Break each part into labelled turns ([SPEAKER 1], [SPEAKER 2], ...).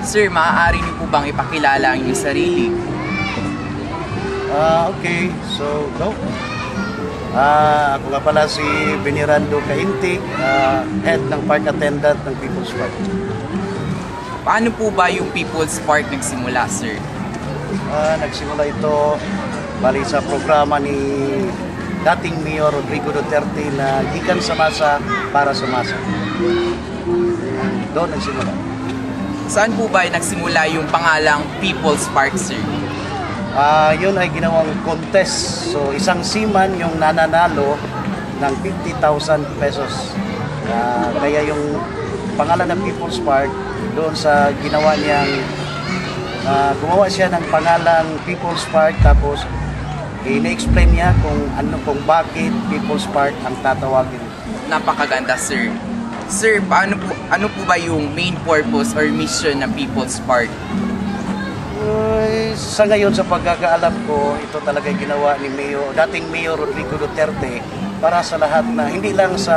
[SPEAKER 1] Sir, maaari niyo po bang ipakilala ang inyong sarili?
[SPEAKER 2] Okay, so go. Ako nga pala si Benirando Caintic, head ng park attendant ng People's Park.
[SPEAKER 1] Paano po ba yung People's Park nagsimula, sir?
[SPEAKER 2] Nagsimula ito bali sa programa ni dating Mayor Rodrigo Duterte na gikan sa masa para sa masa. Doon nagsimula.
[SPEAKER 1] Saan po ba nagsimula yung pangalang People's Park, sir?
[SPEAKER 2] Yun ay ginawang contest. So isang seaman yung nananalo ng 50,000 pesos. Kaya yung pangalan ng People's Park doon sa ginawa niyang gumawa siya ng pangalang People's Park, tapos ina-explain niya kung bakit People's Park ang tatawagin.
[SPEAKER 1] Napakaganda, sir. Sir, ano po ba yung main purpose or mission ng People's Park?
[SPEAKER 2] Sa ngayon, sa pagkakaalam ko, ito talaga ginawa ni dating Mayor Rodrigo Duterte para sa lahat na, hindi lang sa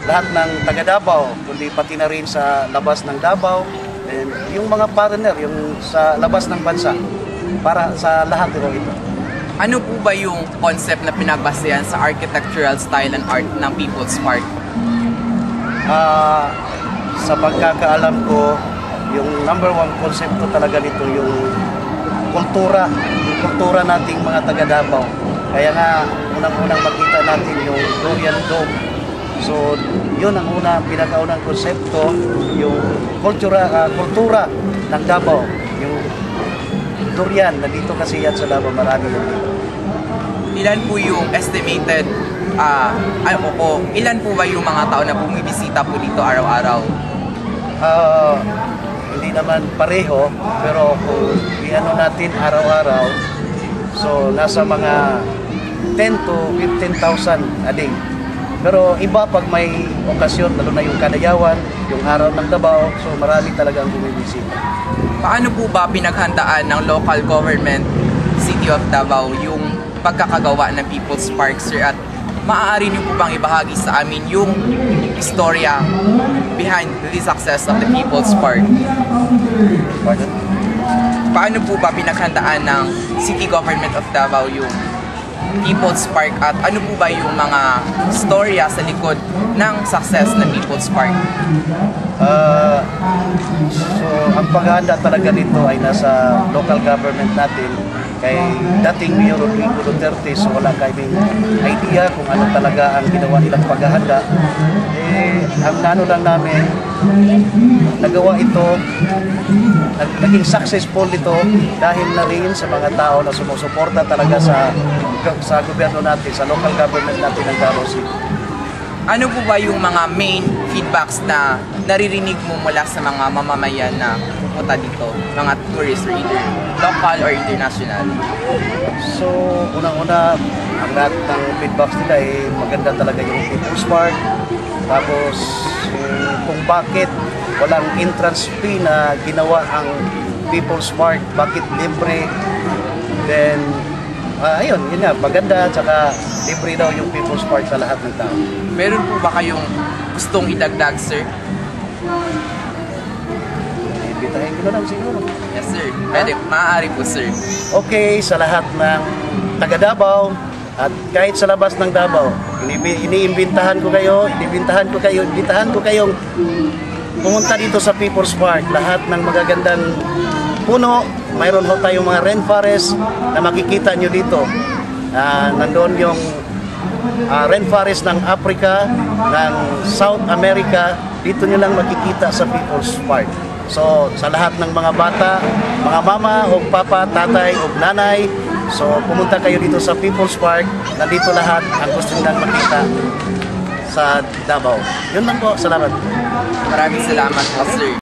[SPEAKER 2] lahat ng taga Davao, kundi pati na rin sa labas ng Davao, and yung mga partner, yung sa labas ng bansa, para sa lahat ito.
[SPEAKER 1] Ano po ba yung concept na pinagbasehan sa architectural style and art ng People's Park?
[SPEAKER 2] Sa pagkakaalam ko, yung number one konsepto talaga nito yung kultura nating mga taga Davao. Kaya nga, unang-unang makita natin yung Durian Dome. So, yun ang pinakaunang konsepto, yung kultura ng Davao. Yung durian, nandito kasi yan sa Davao, marami yan dito.
[SPEAKER 1] Ilan po yung estimated, ilan po ba yung mga tao na bumibisita po dito araw-araw?
[SPEAKER 2] Hindi naman pareho, pero kung iano natin araw-araw, so nasa mga 10 to 15,000 a day. Pero iba pag may okasyon, lalo na yung Kadayawan, yung araw ng Davao, so marami talagang bumibisita.
[SPEAKER 1] Paano po ba pinaghandaan ng local government, City of Davao, yung pagkakagawa ng People's Park, sir? At maaari niyo po bang ibahagi sa amin yung istorya behind the success of the People's Park?
[SPEAKER 2] Pardon?
[SPEAKER 1] Paano po ba pinaghandaan ng City Government of Davao yung People's Park, at ano po ba yung mga storya sa likod ng success ng People's Park?
[SPEAKER 2] So, ang paghahanda talaga nito ay nasa local government natin. Kay dating Mayor Rodrigo Duterte, so wala kaming idea kung ano talaga ang ginawa nilang paghahanda. Ang ano lang namin, nagawa ito, naging successful ito dahil na rin sa mga tao na sumusuporta talaga sa gobyerno natin, sa local government natin ng Davao City.
[SPEAKER 1] Ano po ba yung mga main feedbacks na naririnig mo mula sa mga mamamayan na pupunta dito, mga tourists, or either local or international?
[SPEAKER 2] So, unang-una, ang lahat ng feedbacks nila ay maganda talaga yung People's Park. Tapos, kung bakit walang entrance fee na ginawa ang People's Park, bakit libre, then, ayun, yun nga, maganda, tsaka libre daw yung People's Park sa lahat ng tao.
[SPEAKER 1] Meron po ba kayong gustong idagdag, sir?
[SPEAKER 2] Ibitahin ko na lang siguro.
[SPEAKER 1] Yes, sir. Pwede, maaari po, sir.
[SPEAKER 2] Okay, sa lahat ng taga Davao at kahit sa labas ng Davao, iniimbitahan ko kayong pumunta dito sa People's Park. Lahat ng magagandang puno, mayroon ho tayong mga rainforest na makikita nyo dito. Nandoon yung rainforest ng Africa, ng South America, dito nyo lang makikita sa People's Park. So, sa lahat ng mga bata, mga mama o papa, tatay o nanay, so pumunta kayo dito sa People's Park. Nandito lahat ang gusto nilang makita sa Davao. Yun lang po, salamat.
[SPEAKER 1] Maraming salamat po, sir.